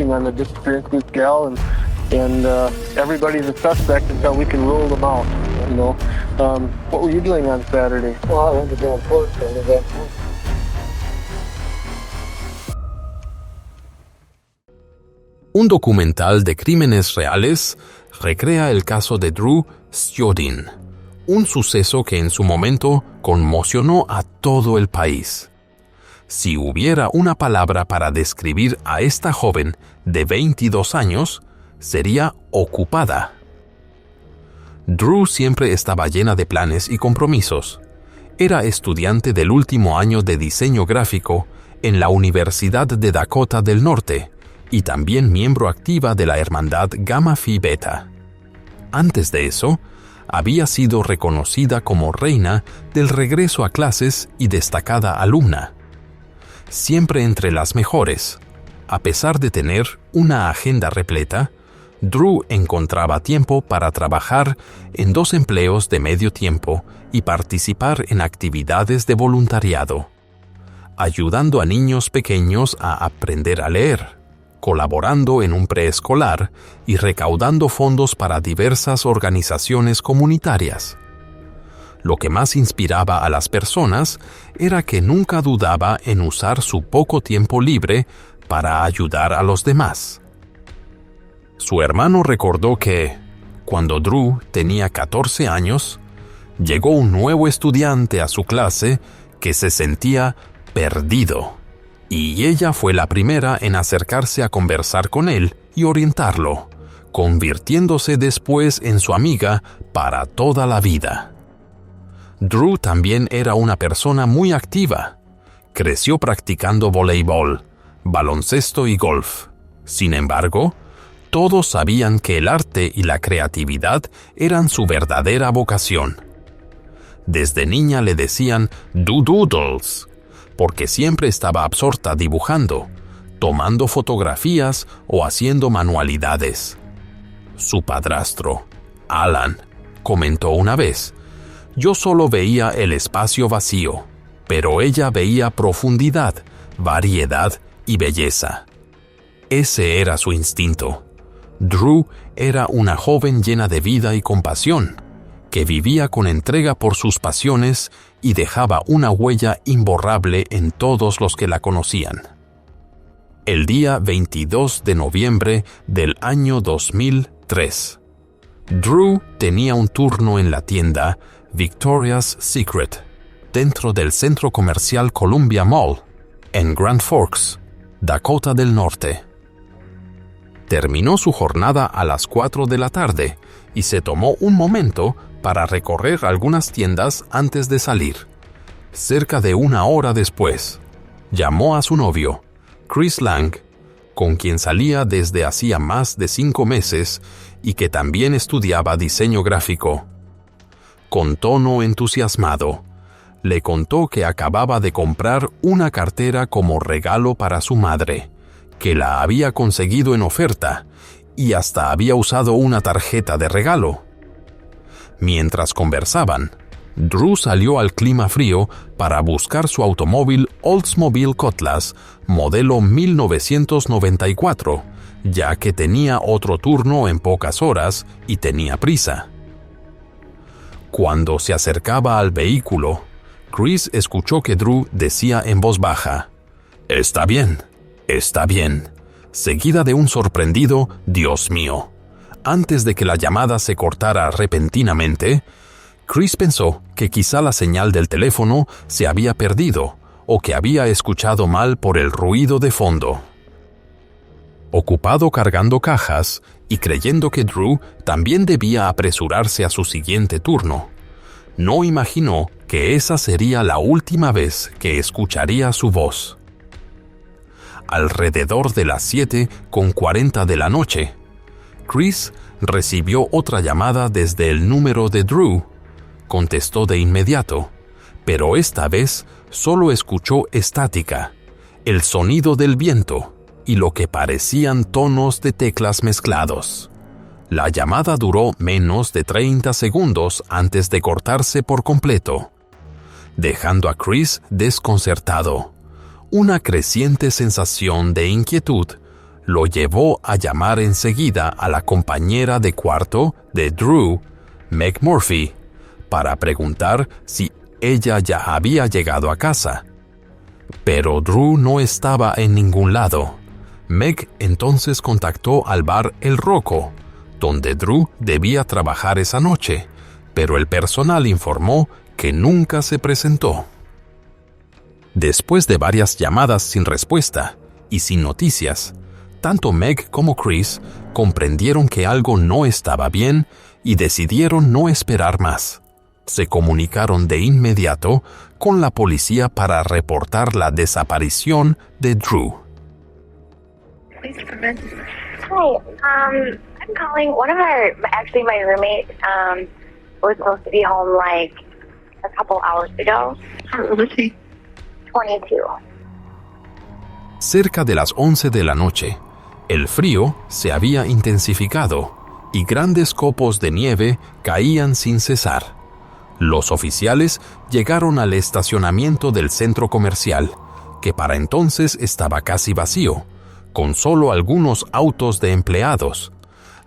working on the disappearance of this gal, and everybody's a suspect until we can rule them out. You know, what were you doing on Saturday? Well, I went to go court over there. Un documental de crímenes reales recrea el caso de Drew Stjodin, un suceso que en su momento conmocionó a todo el país. Si hubiera una palabra para describir a esta joven de 22 años, sería ocupada. Drew siempre estaba llena de planes y compromisos. Era estudiante del último año de diseño gráfico en la Universidad de Dakota del Norte y también miembro activa de la hermandad Gamma Phi Beta. Antes de eso, había sido reconocida como reina del regreso a clases y destacada alumna. Siempre entre las mejores. A pesar de tener una agenda repleta, Drew encontraba tiempo para trabajar en 2 empleos de medio tiempo y participar en actividades de voluntariado, ayudando a niños pequeños a aprender a leer, colaborando en un preescolar y recaudando fondos para diversas organizaciones comunitarias. Lo que más inspiraba a las personas era que nunca dudaba en usar su poco tiempo libre para ayudar a los demás. Su hermano recordó que, cuando Drew tenía 14 años, llegó un nuevo estudiante a su clase que se sentía perdido, y ella fue la primera en acercarse a conversar con él y orientarlo, convirtiéndose después en su amiga para toda la vida. Drew también era una persona muy activa. Creció practicando voleibol, baloncesto y golf. Sin embargo, todos sabían que el arte y la creatividad eran su verdadera vocación. Desde niña le decían "doodles", porque siempre estaba absorta dibujando, tomando fotografías o haciendo manualidades. Su padrastro, Alan, comentó una vez: "Yo solo veía el espacio vacío, pero ella veía profundidad, variedad y belleza". Ese era su instinto. Drew era una joven llena de vida y compasión, que vivía con entrega por sus pasiones y dejaba una huella imborrable en todos los que la conocían. El día 22 de noviembre del año 2003, Drew tenía un turno en la tienda Victoria's Secret, dentro del centro comercial Columbia Mall, en Grand Forks, Dakota del Norte. Terminó su jornada a las 4 de la tarde y se tomó un momento para recorrer algunas tiendas antes de salir. Cerca de 1 hora después, llamó a su novio, Chris Lang, con quien salía desde hacía más de 5 meses y que también estudiaba diseño gráfico. Con tono entusiasmado, le contó que acababa de comprar una cartera como regalo para su madre, que la había conseguido en oferta y hasta había usado una tarjeta de regalo. Mientras conversaban, Drew salió al clima frío para buscar su automóvil Oldsmobile Cutlass modelo 1994, ya que tenía otro turno en pocas horas y tenía prisa. Cuando se acercaba al vehículo, Chris escuchó que Drew decía en voz baja: "Está bien, seguida de un sorprendido "Dios mío". Antes de que la llamada se cortara repentinamente, Chris pensó que quizá la señal del teléfono se había perdido o que había escuchado mal por el ruido de fondo. Ocupado cargando cajas y creyendo que Drew también debía apresurarse a su siguiente turno, no imaginó que esa sería la última vez que escucharía su voz. Alrededor de las 7:40 de la noche, Chris recibió otra llamada desde el número de Drew. Contestó de inmediato, pero esta vez solo escuchó estática, el sonido del viento y lo que parecían tonos de teclas mezclados. La llamada duró menos de 30 segundos antes de cortarse por completo, dejando a Chris desconcertado. Una creciente sensación de inquietud lo llevó a llamar enseguida a la compañera de cuarto de Drew, Meg Murphy, para preguntar si ella ya había llegado a casa. Pero Drew no estaba en ningún lado. Meg entonces contactó al bar El Rocco, donde Drew debía trabajar esa noche, pero el personal informó que nunca se presentó. Después de varias llamadas sin respuesta y sin noticias, tanto Meg como Chris comprendieron que algo no estaba bien y decidieron no esperar más. Se comunicaron de inmediato con la policía para reportar la desaparición de Drew. Hi, I'm calling. My roommate, was supposed to be home like a couple hours ago. How old is he? 22. Cerca de las 11 de la noche, el frío se había intensificado y grandes copos de nieve caían sin cesar. Los oficiales llegaron al estacionamiento del centro comercial, que para entonces estaba casi vacío, con solo algunos autos de empleados.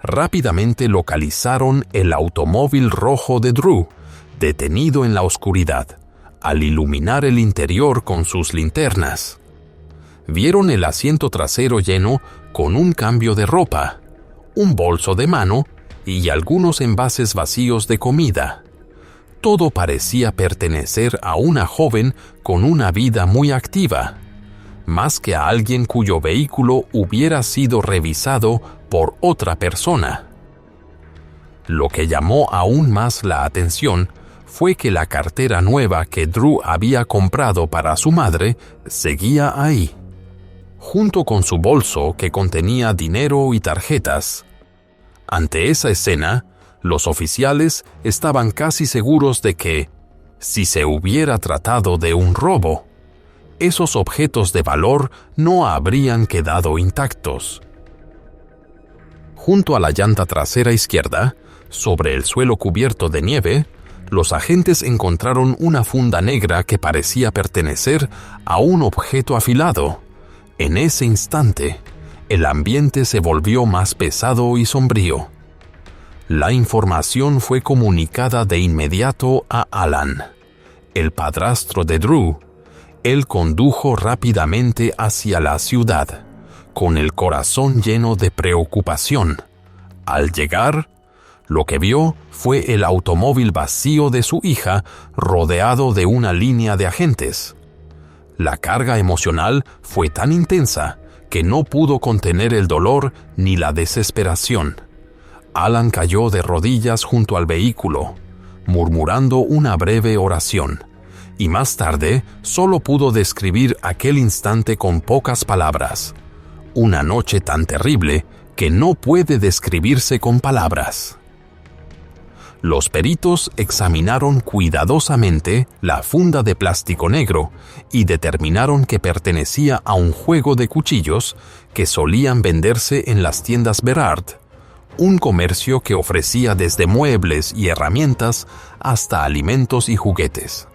Rápidamente localizaron el automóvil rojo de Drew, detenido en la oscuridad, al iluminar el interior con sus linternas. Vieron el asiento trasero lleno con un cambio de ropa, un bolso de mano y algunos envases vacíos de comida. Todo parecía pertenecer a una joven con una vida muy activa, más que a alguien cuyo vehículo hubiera sido revisado por otra persona. Lo que llamó aún más la atención fue que la cartera nueva que Drew había comprado para su madre seguía ahí, junto con su bolso que contenía dinero y tarjetas. Ante esa escena, los oficiales estaban casi seguros de que, si se hubiera tratado de un robo, esos objetos de valor no habrían quedado intactos. Junto a la llanta trasera izquierda, sobre el suelo cubierto de nieve, los agentes encontraron una funda negra que parecía pertenecer a un objeto afilado. En ese instante, el ambiente se volvió más pesado y sombrío. La información fue comunicada de inmediato a Alan, el padrastro de Drew. Él condujo rápidamente hacia la ciudad, con el corazón lleno de preocupación. Al llegar, lo que vio fue el automóvil vacío de su hija rodeado de una línea de agentes. La carga emocional fue tan intensa que no pudo contener el dolor ni la desesperación. Alan cayó de rodillas junto al vehículo, murmurando una breve oración, y más tarde solo pudo describir aquel instante con pocas palabras. Una noche tan terrible que no puede describirse con palabras. Los peritos examinaron cuidadosamente la funda de plástico negro y determinaron que pertenecía a un juego de cuchillos que solían venderse en las tiendas Berard, un comercio que ofrecía desde muebles y herramientas hasta alimentos y juguetes.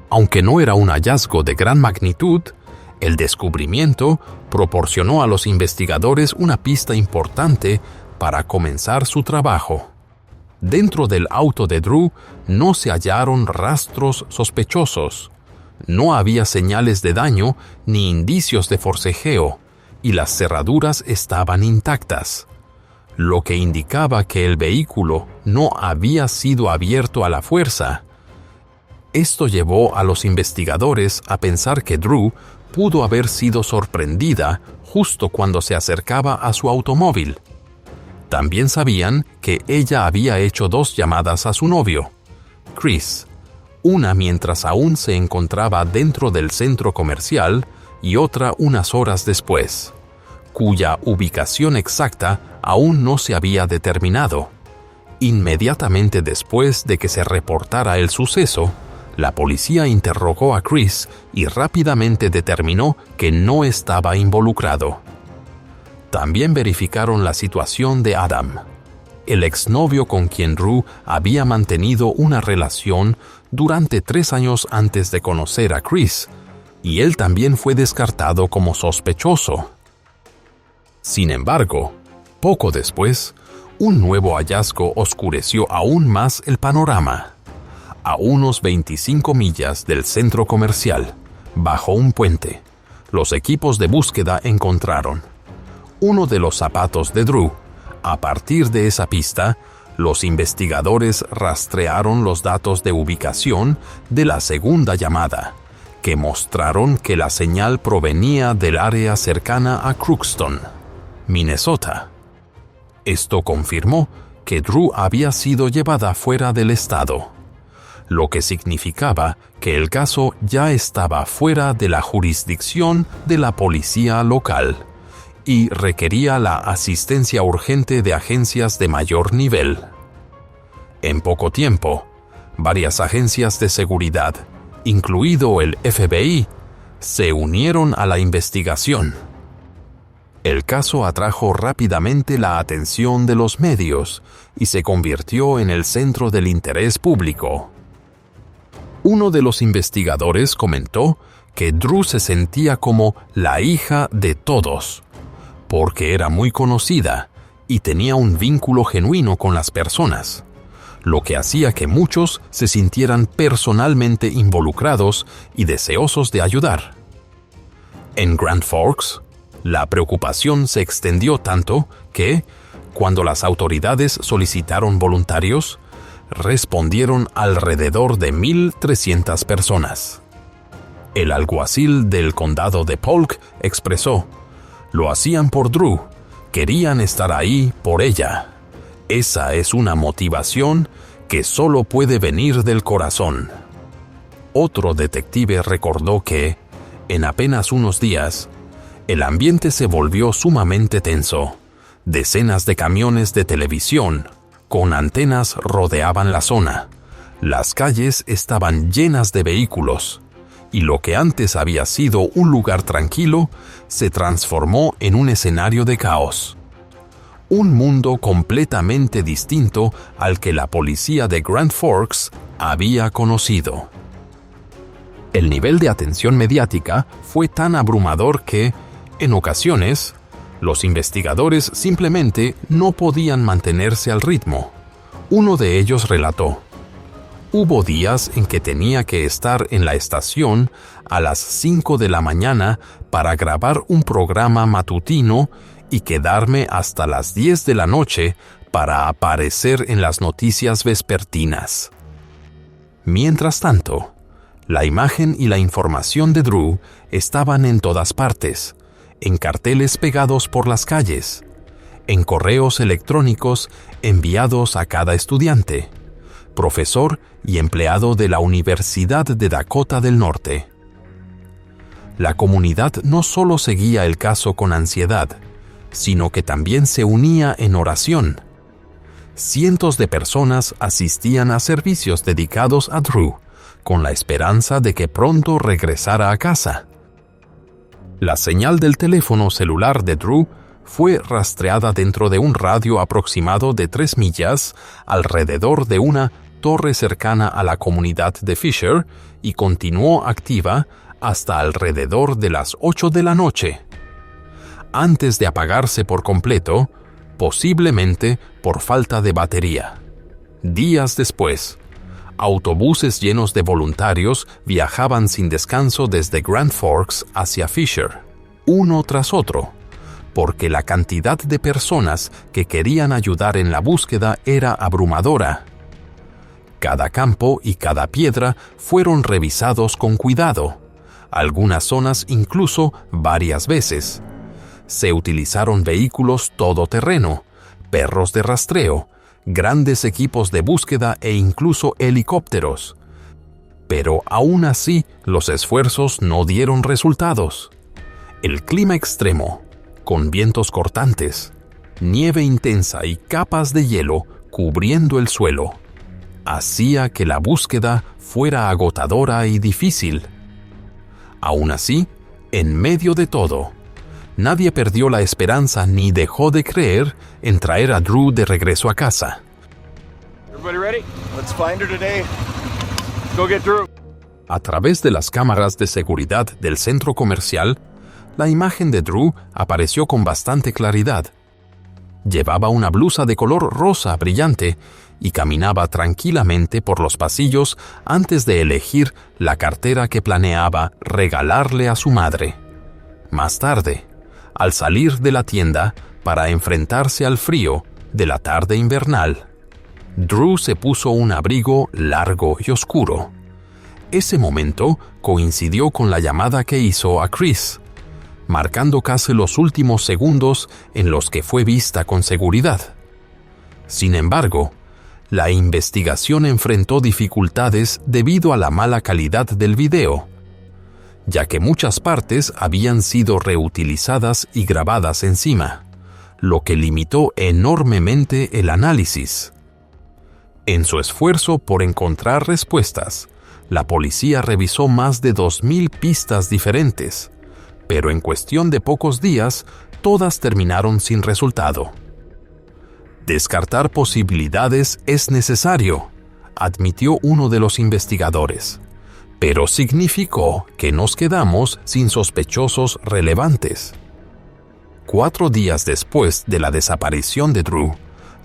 Aunque no era un hallazgo de gran magnitud, el descubrimiento proporcionó a los investigadores una pista importante para comenzar su trabajo. Dentro del auto de Drew no se hallaron rastros sospechosos. No había señales de daño ni indicios de forcejeo, y las cerraduras estaban intactas, lo que indicaba que el vehículo no había sido abierto a la fuerza. Esto llevó a los investigadores a pensar que Drew pudo haber sido sorprendida justo cuando se acercaba a su automóvil. También sabían que ella había hecho 2 llamadas a su novio, Chris, una mientras aún se encontraba dentro del centro comercial y otra unas horas después, cuya ubicación exacta aún no se había determinado. Inmediatamente después de que se reportara el suceso, la policía interrogó a Chris y rápidamente determinó que no estaba involucrado. También verificaron la situación de Adam, el exnovio con quien Drew había mantenido una relación durante 3 años antes de conocer a Chris, y él también fue descartado como sospechoso. Sin embargo, poco después, un nuevo hallazgo oscureció aún más el panorama. A unos 25 millas del centro comercial, bajo un puente, los equipos de búsqueda encontraron uno de los zapatos de Drew. A partir de esa pista, los investigadores rastrearon los datos de ubicación de la segunda llamada, que mostraron que la señal provenía del área cercana a Crookston, Minnesota. Esto confirmó que Drew había sido llevada fuera del estado, lo que significaba que el caso ya estaba fuera de la jurisdicción de la policía local y requería la asistencia urgente de agencias de mayor nivel. En poco tiempo, varias agencias de seguridad, incluido el FBI, se unieron a la investigación. El caso atrajo rápidamente la atención de los medios y se convirtió en el centro del interés público. Uno de los investigadores comentó que Drew se sentía como la hija de todos, porque era muy conocida y tenía un vínculo genuino con las personas, lo que hacía que muchos se sintieran personalmente involucrados y deseosos de ayudar. En Grand Forks, la preocupación se extendió tanto que, cuando las autoridades solicitaron voluntarios, respondieron alrededor de 1,300 personas. El alguacil del condado de Polk expresó: «Lo hacían por Drew, querían estar ahí por ella. Esa es una motivación que solo puede venir del corazón». Otro detective recordó que, en apenas unos días, el ambiente se volvió sumamente tenso. Decenas de camiones de televisión con antenas rodeaban la zona. Las calles estaban llenas de vehículos, y lo que antes había sido un lugar tranquilo se transformó en un escenario de caos. Un mundo completamente distinto al que la policía de Grand Forks había conocido. El nivel de atención mediática fue tan abrumador que, en ocasiones, los investigadores simplemente no podían mantenerse al ritmo. Uno de ellos relató: «Hubo días en que tenía que estar en la estación a las 5 de la mañana para grabar un programa matutino y quedarme hasta las 10 de la noche para aparecer en las noticias vespertinas». Mientras tanto, la imagen y la información de Drew estaban en todas partes, en carteles pegados por las calles, en correos electrónicos enviados a cada estudiante, profesor y empleado de la Universidad de Dakota del Norte. La comunidad no solo seguía el caso con ansiedad, sino que también se unía en oración. Cientos de personas asistían a servicios dedicados a Drew, con la esperanza de que pronto regresara a casa. La señal del teléfono celular de Drew fue rastreada dentro de un radio aproximado de 3 millas alrededor de una torre cercana a la comunidad de Fisher y continuó activa hasta alrededor de las 8 de la noche, antes de apagarse por completo, posiblemente por falta de batería. Días después, autobuses llenos de voluntarios viajaban sin descanso desde Grand Forks hacia Fisher, uno tras otro, porque la cantidad de personas que querían ayudar en la búsqueda era abrumadora. Cada campo y cada piedra fueron revisados con cuidado, algunas zonas incluso varias veces. Se utilizaron vehículos todoterreno, perros de rastreo, grandes equipos de búsqueda e incluso helicópteros. Pero aún así, los esfuerzos no dieron resultados. El clima extremo, con vientos cortantes, nieve intensa y capas de hielo cubriendo el suelo, hacía que la búsqueda fuera agotadora y difícil. Aún así, en medio de todo, nadie perdió la esperanza ni dejó de creer en traer a Drew de regreso a casa. Everybody ready? Let's find her today. Let's go get Drew. A través de las cámaras de seguridad del centro comercial, la imagen de Drew apareció con bastante claridad. Llevaba una blusa de color rosa brillante y caminaba tranquilamente por los pasillos antes de elegir la cartera que planeaba regalarle a su madre. Más tarde, al salir de la tienda para enfrentarse al frío de la tarde invernal, Drew se puso un abrigo largo y oscuro. Ese momento coincidió con la llamada que hizo a Chris, marcando casi los últimos segundos en los que fue vista con seguridad. Sin embargo, la investigación enfrentó dificultades debido a la mala calidad del video, ya que muchas partes habían sido reutilizadas y grabadas encima, lo que limitó enormemente el análisis. En su esfuerzo por encontrar respuestas, la policía revisó más de 2,000 pistas diferentes, pero en cuestión de pocos días, todas terminaron sin resultado. Descartar posibilidades es necesario, admitió uno de los investigadores, pero significó que nos quedamos sin sospechosos relevantes. 4 días después de la desaparición de Drew,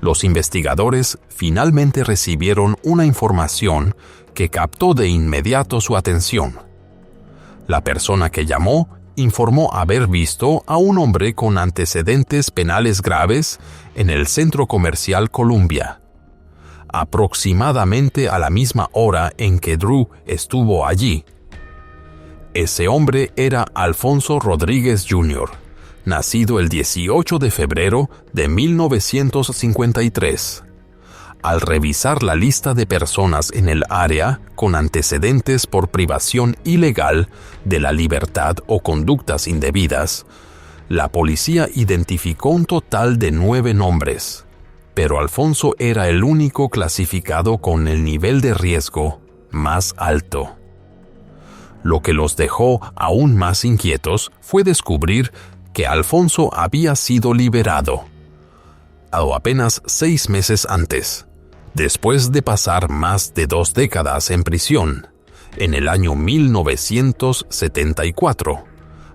los investigadores finalmente recibieron una información que captó de inmediato su atención. La persona que llamó informó haber visto a un hombre con antecedentes penales graves en el centro comercial Columbia, aproximadamente a la misma hora en que Drew estuvo allí. Ese hombre era Alfonso Rodríguez Jr., nacido el 18 de febrero de 1953. Al revisar la lista de personas en el área con antecedentes por privación ilegal de la libertad o conductas indebidas, la policía identificó un total de 9 nombres, pero Alfonso era el único clasificado con el nivel de riesgo más alto. Lo que los dejó aún más inquietos fue descubrir que Alfonso había sido liberado, apenas 6 meses antes, después de pasar más de 2 décadas en prisión. En el año 1974,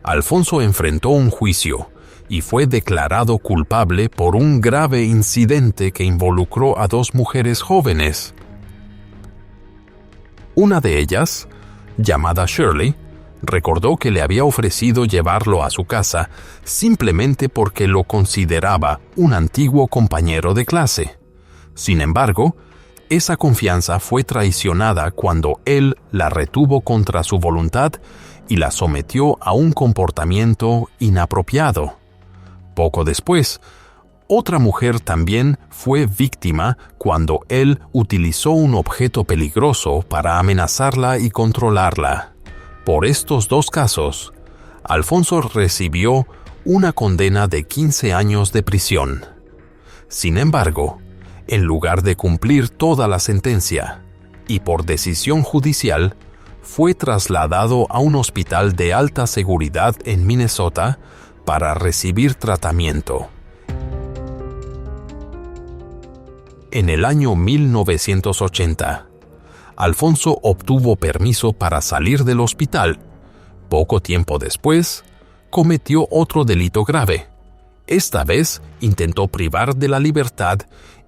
Alfonso enfrentó un juicio y fue declarado culpable por un grave incidente que involucró a 2 mujeres jóvenes. Una de ellas, llamada Shirley, recordó que le había ofrecido llevarlo a su casa simplemente porque lo consideraba un antiguo compañero de clase. Sin embargo, esa confianza fue traicionada cuando él la retuvo contra su voluntad y la sometió a un comportamiento inapropiado. Poco después, otra mujer también fue víctima cuando él utilizó un objeto peligroso para amenazarla y controlarla. Por estos 2 casos, Alfonso recibió una condena de 15 años de prisión. Sin embargo, en lugar de cumplir toda la sentencia, y por decisión judicial, fue trasladado a un hospital de alta seguridad en Minnesota para recibir tratamiento. En el año 1980, Alfonso obtuvo permiso para salir del hospital. Poco tiempo después, cometió otro delito grave. Esta vez intentó privar de la libertad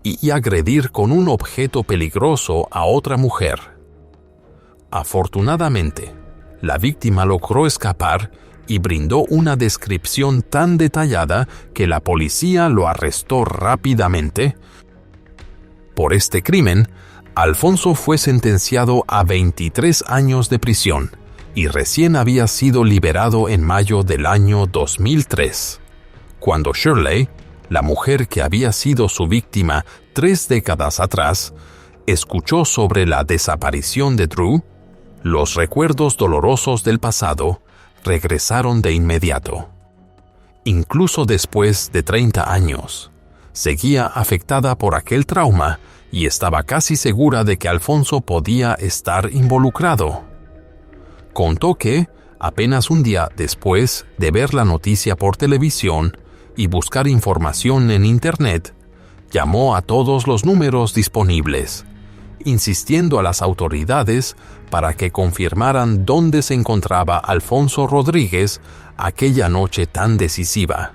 y agredir con un objeto peligroso a otra mujer. Afortunadamente, la víctima logró escapar y brindó una descripción tan detallada que la policía lo arrestó rápidamente. Por este crimen, Alfonso fue sentenciado a 23 años de prisión y recién había sido liberado en mayo del año 2003, cuando Shirley, la mujer que había sido su víctima 3 décadas atrás, escuchó sobre la desaparición de Drew. Los recuerdos dolorosos del pasado regresaron de inmediato. Incluso después de 30 años, seguía afectada por aquel trauma y estaba casi segura de que Alfonso podía estar involucrado. Contó que, apenas un día después de ver la noticia por televisión y buscar información en Internet, llamó a todos los números disponibles insistiendo a las autoridades para que confirmaran dónde se encontraba Alfonso Rodríguez aquella noche tan decisiva.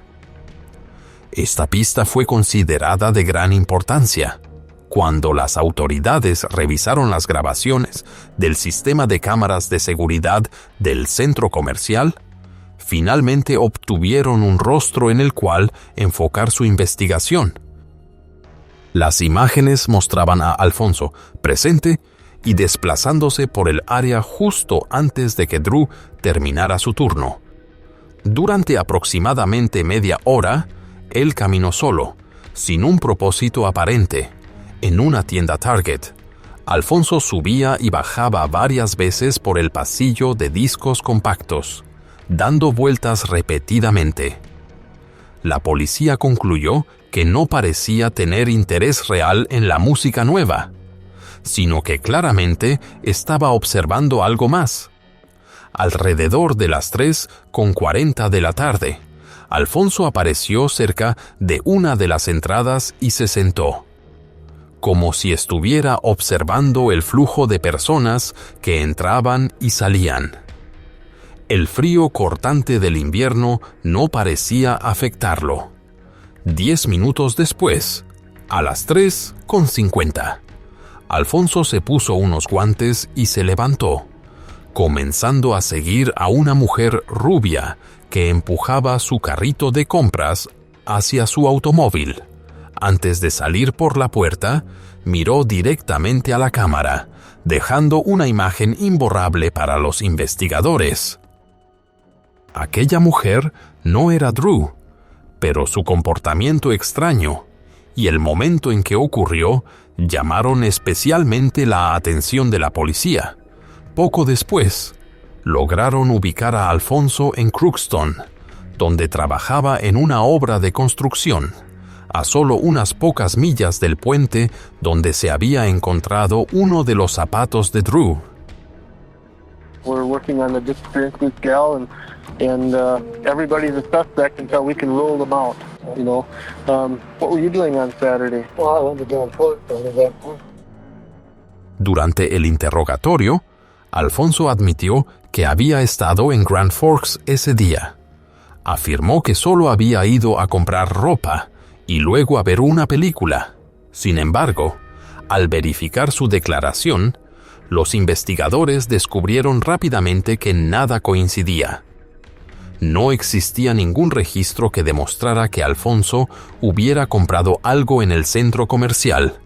Esta pista fue considerada de gran importancia. Cuando las autoridades revisaron las grabaciones del sistema de cámaras de seguridad del centro comercial, finalmente obtuvieron un rostro en el cual enfocar su investigación. Las imágenes mostraban a Alfonso presente y desplazándose por el área justo antes de que Drew terminara su turno. Durante aproximadamente media hora, él caminó solo, sin un propósito aparente, en una tienda Target. Alfonso subía y bajaba varias veces por el pasillo de discos compactos, dando vueltas repetidamente. La policía concluyó que no parecía tener interés real en la música nueva, sino que claramente estaba observando algo más. Alrededor de las 3:40 de la tarde, Alfonso apareció cerca de una de las entradas y se sentó, como si estuviera observando el flujo de personas que entraban y salían. El frío cortante del invierno no parecía afectarlo. 10 minutos después, a las 3:50, Alfonso se puso unos guantes y se levantó, comenzando a seguir a una mujer rubia que empujaba su carrito de compras hacia su automóvil. Antes de salir por la puerta, miró directamente a la cámara, dejando una imagen imborrable para los investigadores. Aquella mujer no era Drew, pero su comportamiento extraño y el momento en que ocurrió llamaron especialmente la atención de la policía. Poco después, lograron ubicar a Alfonso en Crookston, donde trabajaba en una obra de construcción, a solo unas pocas millas del puente donde se había encontrado uno de los zapatos de Drew. We're working on the disappearance of this gal, and everybody's a suspect until we can rule them out. You know, what were you doing on Saturday? Well, I went to go and put it under that point. Durante el interrogatorio, Alfonso admitió que había estado en Grand Forks ese día. Afirmó que solo había ido a comprar ropa y luego a ver una película. Sin embargo, al verificar su declaración, los investigadores descubrieron rápidamente que nada coincidía. No existía ningún registro que demostrara que Alfonso hubiera comprado algo en el centro comercial.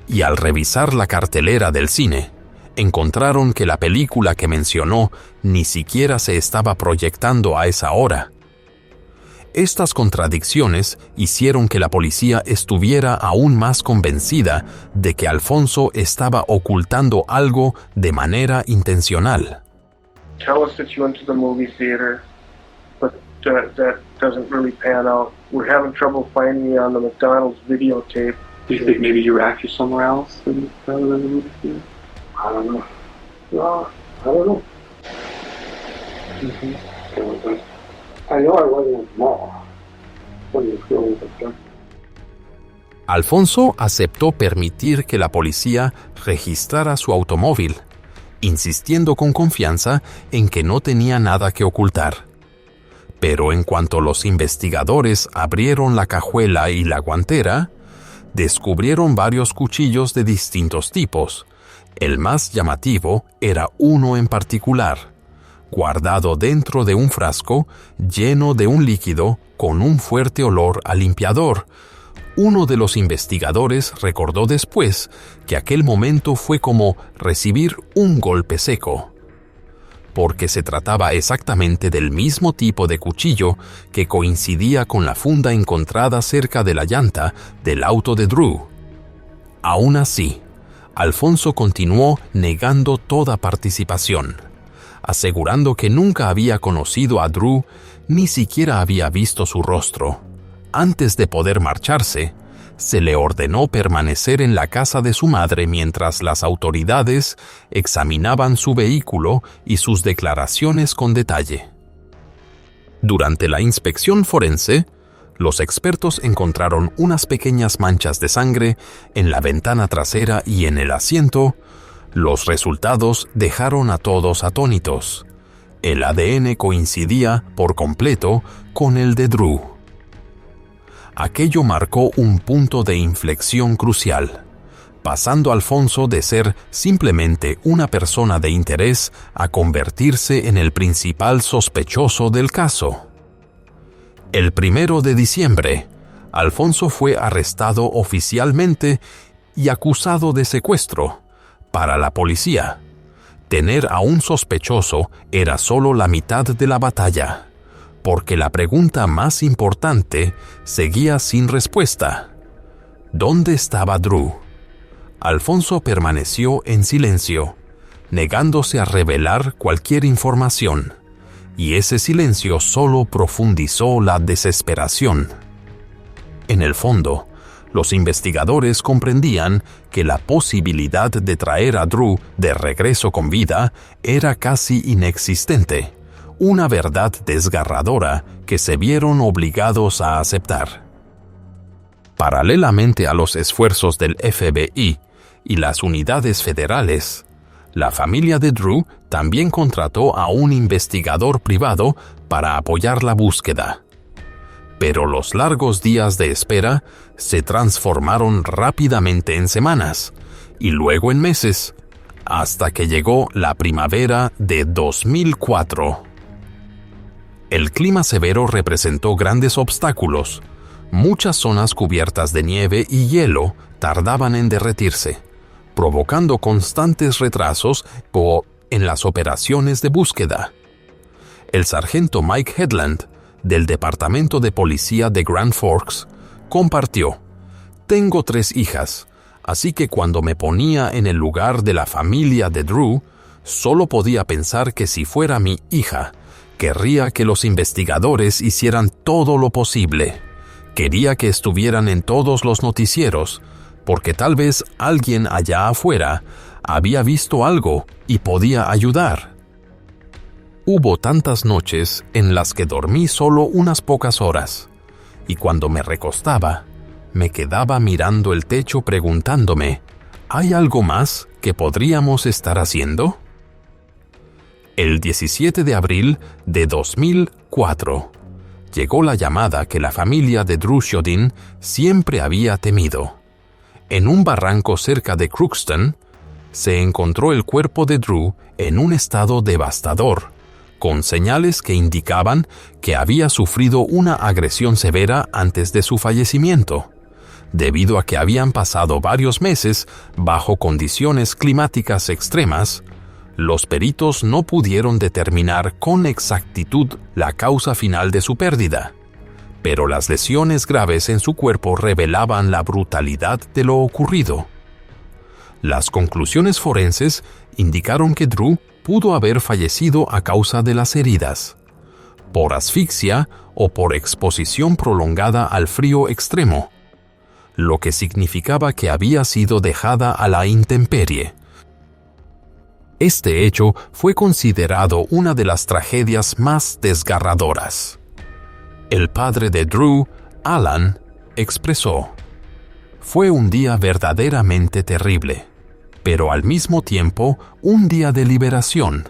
Y al revisar la cartelera del cine, encontraron que la película que mencionó ni siquiera se estaba proyectando a esa hora. Estas contradicciones hicieron que la policía estuviera aún más convencida de que Alfonso estaba ocultando algo de manera intencional. Tell us that you went to the movie theater, but that doesn't really pan out. We're having trouble finding you on the McDonald's videotape. Do you think maybe you were actually somewhere else rather than the movie theater? I don't know. No, I don't know. I know I wasn't at the mall when the film was done. Alfonso aceptó permitir que la policía registrara su automóvil, insistiendo con confianza en que no tenía nada que ocultar. Pero en cuanto los investigadores abrieron la cajuela y la guantera, descubrieron varios cuchillos de distintos tipos. El más llamativo era uno en particular, guardado dentro de un frasco lleno de un líquido con un fuerte olor a limpiador. Uno de los investigadores recordó después que aquel momento fue como recibir un golpe seco, porque se trataba exactamente del mismo tipo de cuchillo que coincidía con la funda encontrada cerca de la llanta del auto de Drew. Aún así, Alfonso continuó negando toda participación, asegurando que nunca había conocido a Drew, ni siquiera había visto su rostro. Antes de poder marcharse, se le ordenó permanecer en la casa de su madre mientras las autoridades examinaban su vehículo y sus declaraciones con detalle. Durante la inspección forense, Los expertos encontraron unas pequeñas manchas de sangre en la ventana trasera y en el asiento. Los resultados dejaron a todos atónitos. El ADN coincidía por completo con el de Drew. Aquello marcó un punto de inflexión crucial, pasando a Alfonso de ser simplemente una persona de interés a convertirse en el principal sospechoso del caso. El 1 de diciembre, Alfonso fue arrestado oficialmente y acusado de secuestro. Para la policía, tener a un sospechoso era solo la mitad de la batalla, porque la pregunta más importante seguía sin respuesta. ¿Dónde estaba Drew? Alfonso permaneció en silencio, negándose a revelar cualquier información, y ese silencio solo profundizó la desesperación. En el fondo, los investigadores comprendían que la posibilidad de traer a Drew de regreso con vida era casi inexistente, una verdad desgarradora que se vieron obligados a aceptar. Paralelamente a los esfuerzos del FBI y las unidades federales, la familia de Drew también contrató a un investigador privado para apoyar la búsqueda. Pero los largos días de espera se transformaron rápidamente en semanas y luego en meses, hasta que llegó la primavera de 2004. El clima severo representó grandes obstáculos. Muchas zonas cubiertas de nieve y hielo tardaban en derretirse, provocando constantes retrasos en las operaciones de búsqueda. El sargento Mike Headland, del Departamento de Policía de Grand Forks, compartió: «Tengo 3 hijas, así que cuando me ponía en el lugar de la familia de Drew, solo podía pensar que si fuera mi hija, querría que los investigadores hicieran todo lo posible. Quería que estuvieran en todos los noticieros, porque tal vez alguien allá afuera había visto algo y podía ayudar». Hubo tantas noches en las que dormí solo unas pocas horas, y cuando me recostaba, me quedaba mirando el techo preguntándome: ¿hay algo más que podríamos estar haciendo? El 17 de abril de 2004, llegó la llamada que la familia de Drew Shodin siempre había temido. En un barranco cerca de Crookston, se encontró el cuerpo de Drew en un estado devastador, con señales que indicaban que había sufrido una agresión severa antes de su fallecimiento, debido a que habían pasado varios meses bajo condiciones climáticas extremas. Los peritos no pudieron determinar con exactitud la causa final de su pérdida, pero las lesiones graves en su cuerpo revelaban la brutalidad de lo ocurrido. Las conclusiones forenses indicaron que Drew pudo haber fallecido a causa de las heridas, por asfixia o por exposición prolongada al frío extremo, lo que significaba que había sido dejada a la intemperie. Este hecho fue considerado una de las tragedias más desgarradoras. El padre de Drew, Alan, expresó: «Fue un día verdaderamente terrible, pero al mismo tiempo un día de liberación.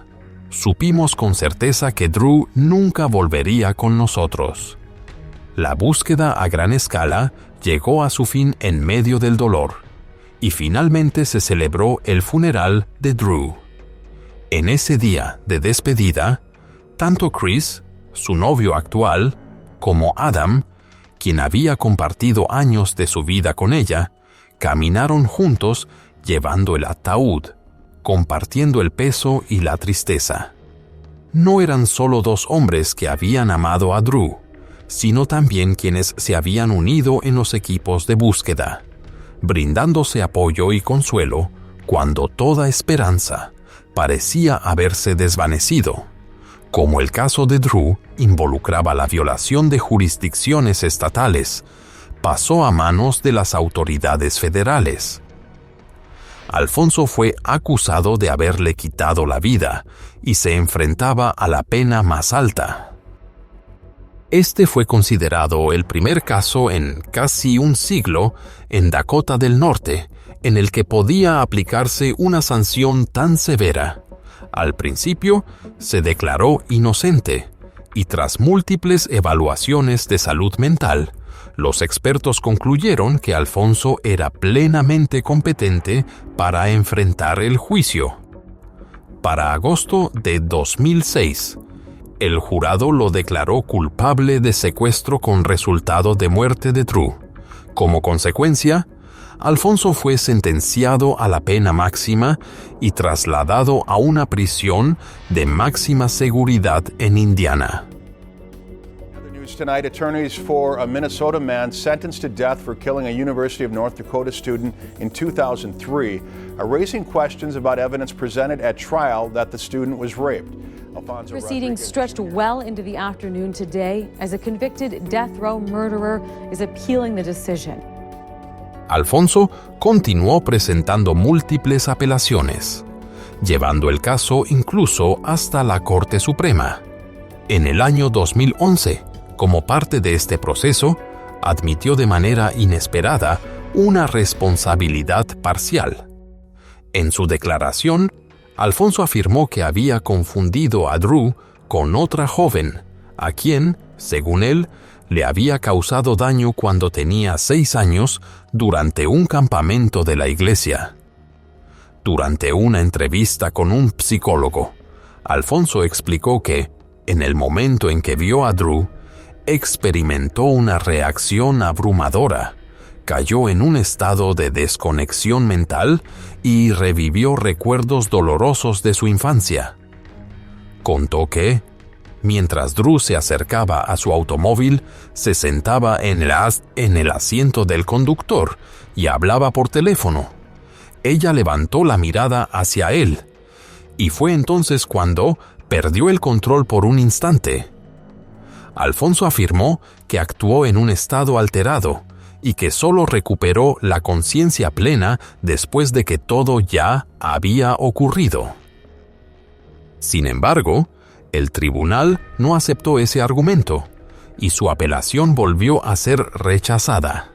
Supimos con certeza que Drew nunca volvería con nosotros». La búsqueda a gran escala llegó a su fin en medio del dolor, y finalmente se celebró el funeral de Drew. En ese día de despedida, tanto Chris, su novio actual, como Adam, quien había compartido años de su vida con ella, caminaron juntos llevando el ataúd, compartiendo el peso y la tristeza. No eran solo 2 hombres que habían amado a Drew, sino también quienes se habían unido en los equipos de búsqueda, brindándose apoyo y consuelo cuando toda esperanza parecía haberse desvanecido. Como el caso de Drew involucraba la violación de jurisdicciones estatales, pasó a manos de las autoridades federales. Alfonso fue acusado de haberle quitado la vida y se enfrentaba a la pena más alta. Este fue considerado el primer caso en casi un siglo en Dakota del Norte en el que podía aplicarse una sanción tan severa. Al principio, se declaró inocente, y tras múltiples evaluaciones de salud mental, los expertos concluyeron que Alfonso era plenamente competente para enfrentar el juicio. Para agosto de 2006, el jurado lo declaró culpable de secuestro con resultado de muerte de Drew. Como consecuencia, Alfonso fue sentenciado a la pena máxima y trasladado a una prisión de máxima seguridad en Indiana. Tonight, attorneys for a Minnesota man sentenced to death for killing a University of North Dakota student in 2003 are raising questions about evidence presented at trial that the student was raped. Proceedings stretched well into the afternoon today as a convicted death row murderer is appealing the decision. Alfonso continuó presentando múltiples apelaciones, llevando el caso incluso hasta la Corte Suprema. En el año 2011, como parte de este proceso, admitió de manera inesperada una responsabilidad parcial. En su declaración, Alfonso afirmó que había confundido a Drew con otra joven, a quien, según él, le había causado daño cuando tenía 6 años durante un campamento de la iglesia. Durante una entrevista con un psicólogo, Alfonso explicó que, en el momento en que vio a Drew, experimentó una reacción abrumadora, cayó en un estado de desconexión mental y revivió recuerdos dolorosos de su infancia. Contó que, mientras Drew se acercaba a su automóvil, se sentaba en el asiento del conductor y hablaba por teléfono. Ella levantó la mirada hacia él, y fue entonces cuando perdió el control por un instante. Alfonso afirmó que actuó en un estado alterado y que solo recuperó la conciencia plena después de que todo ya había ocurrido. Sin embargo, el tribunal no aceptó ese argumento y su apelación volvió a ser rechazada.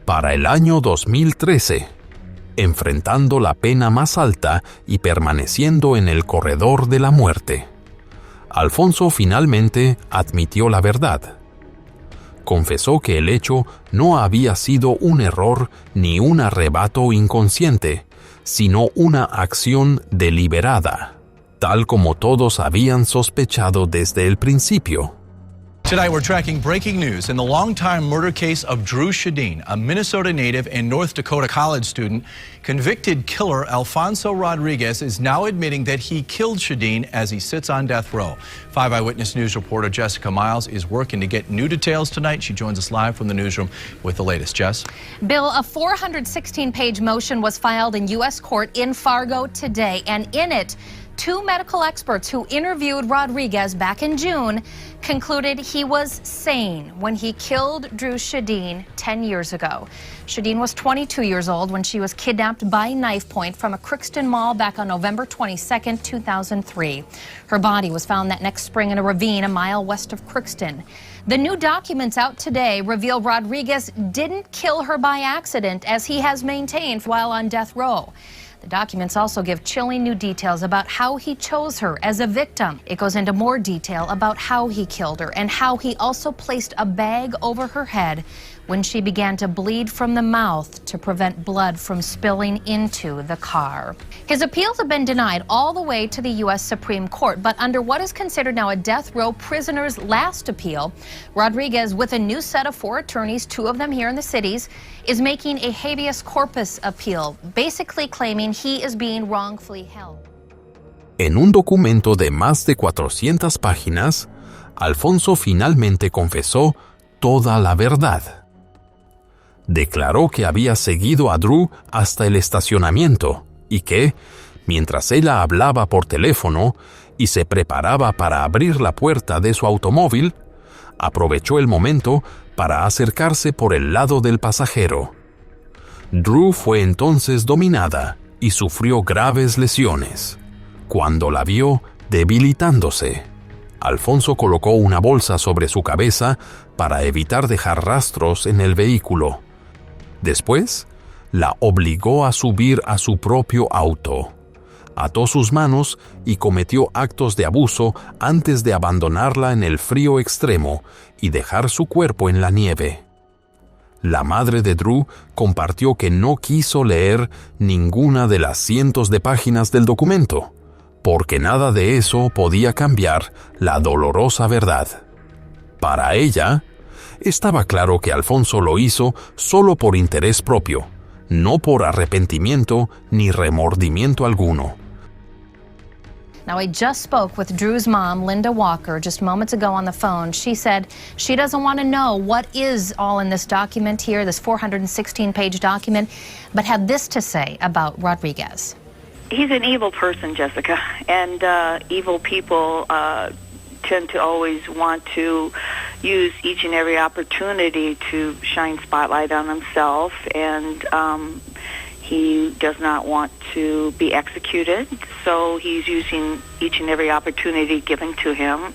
Para el año 2013, enfrentando la pena más alta y permaneciendo en el corredor de la muerte, Alfonso finalmente admitió la verdad. Confesó que el hecho no había sido un error ni un arrebato inconsciente, sino una acción deliberada, tal como todos habían sospechado desde el principio. Tonight we're tracking breaking news in the long-time murder case of Drew Shadeen, a Minnesota native and North Dakota college student. Convicted killer Alfonso Rodriguez is now admitting that he killed Shadeen as he sits on death row. 5 Eyewitness News reporter Jessica Miles is working to get new details tonight. She joins us live from the newsroom with the latest. Jess? Bill, a 416-page motion was filed in U.S. court in Fargo today, and in it, 2 medical experts who interviewed Rodriguez back in June concluded he was sane when he killed Drew Shadeen 10 years ago. Shadeen was 22 years old when she was kidnapped by knife point from a Crookston mall back on November 22, 2003. Her body was found that next spring in a ravine a mile west of Crookston. The new documents out today reveal Rodriguez didn't kill her by accident, as he has maintained while on death row. The documents also give chilling new details about how he chose her as a victim. It goes into more detail about how he killed her and how he also placed a bag over her head when she began to bleed from the mouth to prevent blood from spilling into the car. His appeals have been denied all the way to the U.S. Supreme Court, but under what is considered now a death row prisoner's last appeal, Rodriguez, with a new set of 4 attorneys, 2 of them here in the cities, is making a habeas corpus appeal, basically claiming he is being wrongfully held. En un documento de más de 400 páginas, Alfonso finalmente confesó toda la verdad. Declaró que había seguido a Drew hasta el estacionamiento y que, mientras ella hablaba por teléfono y se preparaba para abrir la puerta de su automóvil, aprovechó el momento para acercarse por el lado del pasajero. Drew fue entonces dominada y sufrió graves lesiones. Cuando la vio debilitándose, Alfonso colocó una bolsa sobre su cabeza para evitar dejar rastros en el vehículo. Después, la obligó a subir a su propio auto. Ató sus manos y cometió actos de abuso antes de abandonarla en el frío extremo y dejar su cuerpo en la nieve. La madre de Drew compartió que no quiso leer ninguna de las cientos de páginas del documento, porque nada de eso podía cambiar la dolorosa verdad. Para ella, estaba claro que Alfonso lo hizo solo por interés propio, no por arrepentimiento ni remordimiento alguno. Now, I just spoke with Drew's mom, Linda Walker, just moments ago on the phone. She said she doesn't want to know what is all in this document here, this 416-page document, but had this to say about Rodriguez. He's an evil person, Jessica, and evil people tend to always want to use each and every opportunity to shine spotlight on himself, and he does not want to be executed, so he's using each and every opportunity given to him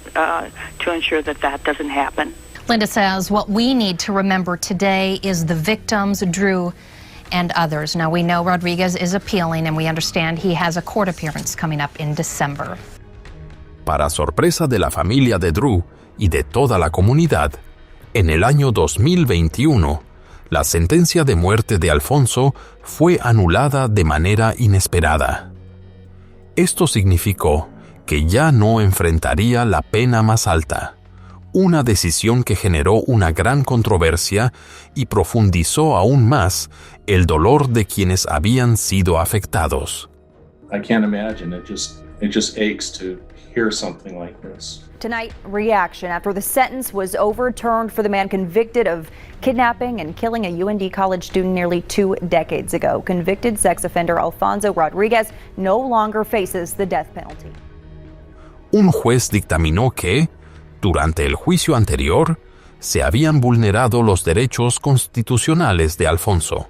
to ensure that that doesn't happen. Linda says what we need to remember today is the victims, Drew and others. Now, we know Rodriguez is appealing, and we understand he has a court appearance coming up in December. Para sorpresa de la familia de Drew y de toda la comunidad, en el año 2021, la sentencia de muerte de Alfonso fue anulada de manera inesperada. Esto significó que ya no enfrentaría la pena más alta, una decisión que generó una gran controversia y profundizó aún más el dolor de quienes habían sido afectados. I can't imagine. It just aches to hear something like this. Tonight, reaction after the sentence was overturned for the man convicted of kidnapping and killing a UND college student nearly 2 decades ago. Convicted sex offender Alfonso Rodriguez no longer faces the death penalty. Un juez dictaminó que, durante el juicio anterior, se habían vulnerado los derechos constitucionales de Alfonso,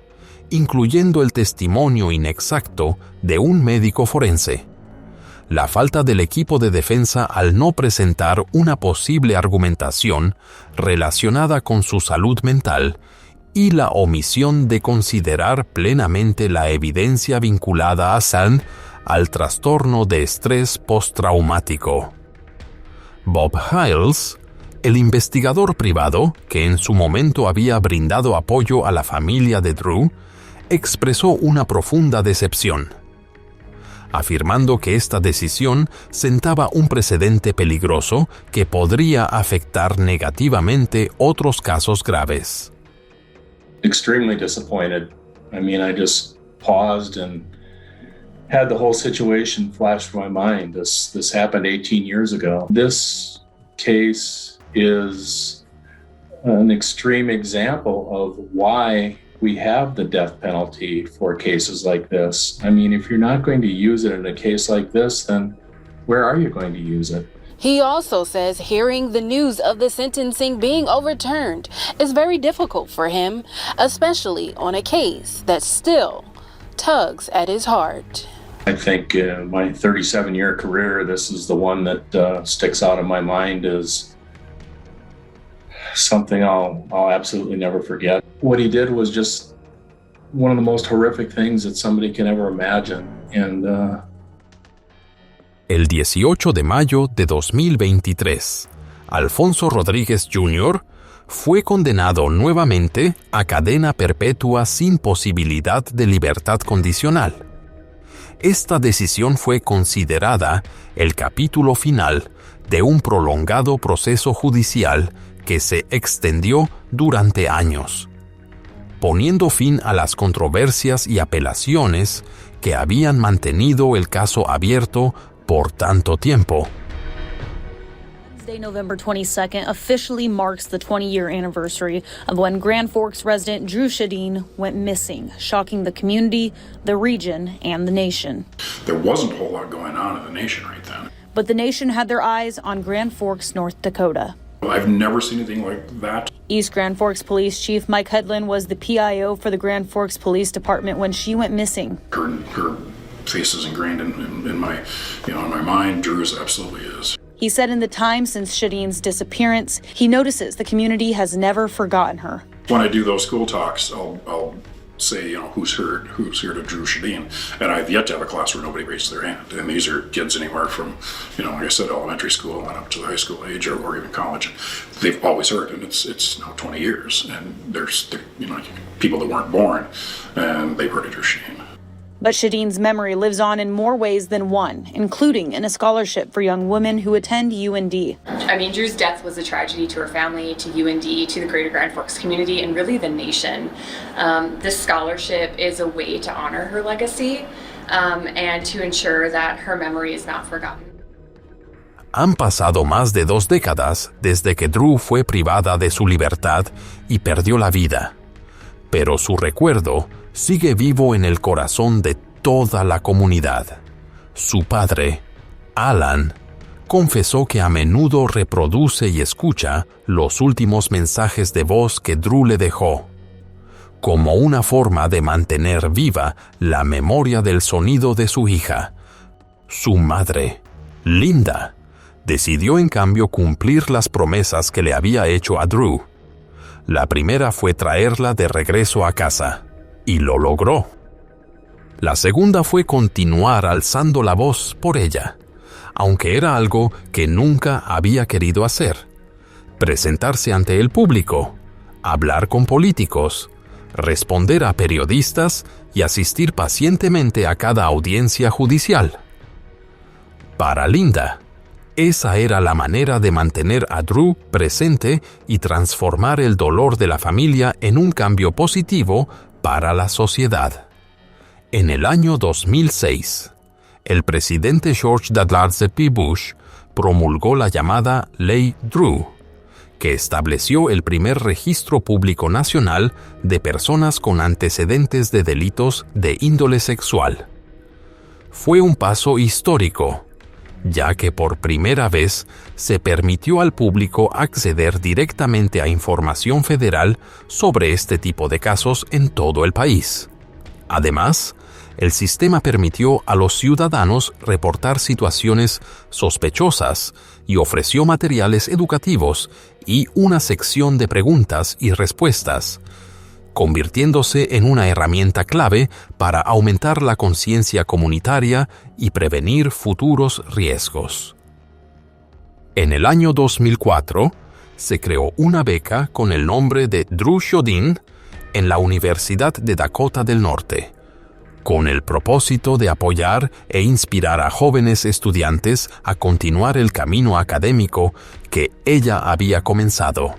incluyendo el testimonio inexacto de un médico forense, la falta del equipo de defensa al no presentar una posible argumentación relacionada con su salud mental y la omisión de considerar plenamente la evidencia vinculada a Sand al trastorno de estrés postraumático. Bob Hiles, el investigador privado que en su momento había brindado apoyo a la familia de Drew, expresó una profunda decepción, afirmando que esta decisión sentaba un precedente peligroso que podría afectar negativamente otros casos graves. Extremely disappointed. I mean, I just paused and had the whole situation flash through my mind. This happened 18 years ago. This case is an extreme example of why we have the death penalty for cases like this. I mean, if you're not going to use it in a case like this, then where are you going to use it? He also says hearing the news of the sentencing being overturned is very difficult for him, especially on a case that still tugs at his heart. I think my 37-year career, this is the one that sticks out in my mind as something I'll absolutely never forget. What he did was just one of the most horrific things that somebody can ever imagine. And el 18 de mayo de 2023, Alfonso Rodríguez Jr. fue condenado nuevamente a cadena perpetua sin posibilidad de libertad condicional. Esta decisión fue considerada el capítulo final de un prolongado proceso judicial que se extendió durante años, poniendo fin a las controversias y apelaciones que habían mantenido el caso abierto por tanto tiempo. Wednesday, November 22nd, officially marks the 20-year anniversary of when Grand Forks resident Drew Shadeen went missing, shocking the community, the region, and the nation. There wasn't a whole lot going on in the nation right then. But the nation had their eyes on Grand Forks, North Dakota. I've never seen anything like that. East Grand Forks Police Chief Mike Hedlund was the PIO for the Grand Forks Police Department when she went missing. Her face is ingrained in my mind. Drew's absolutely is. He said in the time since Shadeen's disappearance, he notices the community has never forgotten her. When I do those school talks, I'll say, who's heard of Drew Shadeen? And I've yet to have a class where nobody raised their hand. And these are kids anywhere from, like I said, elementary school and up to the high school age or even college. They've always heard, and it's now 20 years. And there's people that weren't born, and they've heard of Drew Shadeen. But Shadeen's memory lives on in more ways than one, including in a scholarship for young women who attend UND. Drew's death was a tragedy to her family, to UND, to the greater Grand Forks community, and really the nation. This scholarship is a way to honor her legacy and to ensure that her memory is not forgotten. Han pasado más de 2 décadas desde que Drew fue privada de su libertad y perdió la vida, pero su recuerdo sigue vivo en el corazón de toda la comunidad. Su padre, Alan, confesó que a menudo reproduce y escucha los últimos mensajes de voz que Drew le dejó, como una forma de mantener viva la memoria del sonido de su hija. Su madre, Linda, decidió en cambio cumplir las promesas que le había hecho a Drew. La primera fue traerla de regreso a casa. Y lo logró. La segunda fue continuar alzando la voz por ella, aunque era algo que nunca había querido hacer. Presentarse ante el público, hablar con políticos, responder a periodistas y asistir pacientemente a cada audiencia judicial. Para Linda, esa era la manera de mantener a Drew presente y transformar el dolor de la familia en un cambio positivo para la sociedad. En el año 2006, el presidente George W. Bush promulgó la llamada Ley Drew, que estableció el primer registro público nacional de personas con antecedentes de delitos de índole sexual. Fue un paso histórico, ya que por primera vez se permitió al público acceder directamente a información federal sobre este tipo de casos en todo el país. Además, el sistema permitió a los ciudadanos reportar situaciones sospechosas y ofreció materiales educativos y una sección de preguntas y respuestas, convirtiéndose en una herramienta clave para aumentar la conciencia comunitaria y prevenir futuros riesgos. En el año 2004, se creó una beca con el nombre de Drew Shadeen en la Universidad de Dakota del Norte, con el propósito de apoyar e inspirar a jóvenes estudiantes a continuar el camino académico que ella había comenzado.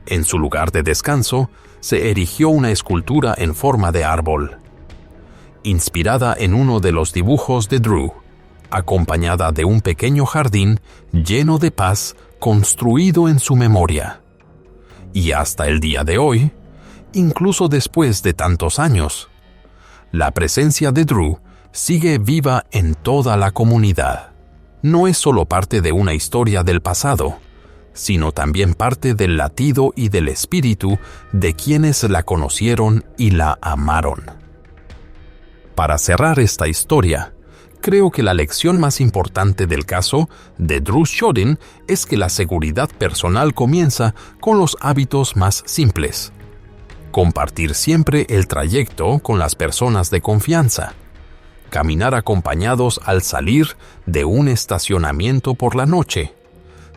En su lugar de descanso, se erigió una escultura en forma de árbol, inspirada en uno de los dibujos de Drew, acompañada de un pequeño jardín lleno de paz construido en su memoria. Y hasta el día de hoy, incluso después de tantos años, la presencia de Drew sigue viva en toda la comunidad. No es solo parte de una historia del pasado, sino también parte del latido y del espíritu de quienes la conocieron y la amaron. Para cerrar esta historia, creo que la lección más importante del caso de Drew Shadeen es que la seguridad personal comienza con los hábitos más simples. Compartir siempre el trayecto con las personas de confianza. Caminar acompañados al salir de un estacionamiento por la noche.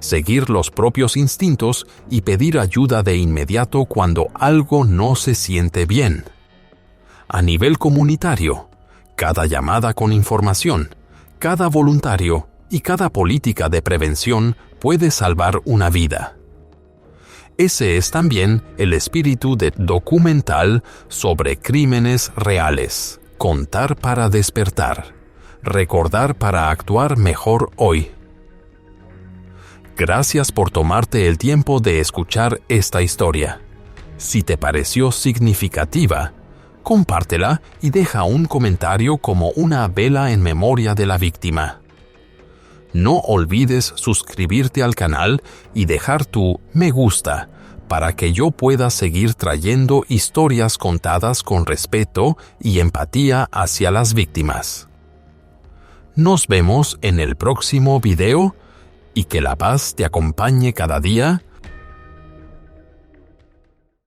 Seguir los propios instintos y pedir ayuda de inmediato cuando algo no se siente bien. A nivel comunitario, cada llamada con información, cada voluntario y cada política de prevención puede salvar una vida. Ese es también el espíritu de documental sobre crímenes reales. Contar para despertar. Recordar para actuar mejor hoy. Gracias por tomarte el tiempo de escuchar esta historia. Si te pareció significativa, compártela y deja un comentario como una vela en memoria de la víctima. No olvides suscribirte al canal y dejar tu me gusta para que yo pueda seguir trayendo historias contadas con respeto y empatía hacia las víctimas. Nos vemos en el próximo video y que la paz te acompañe cada día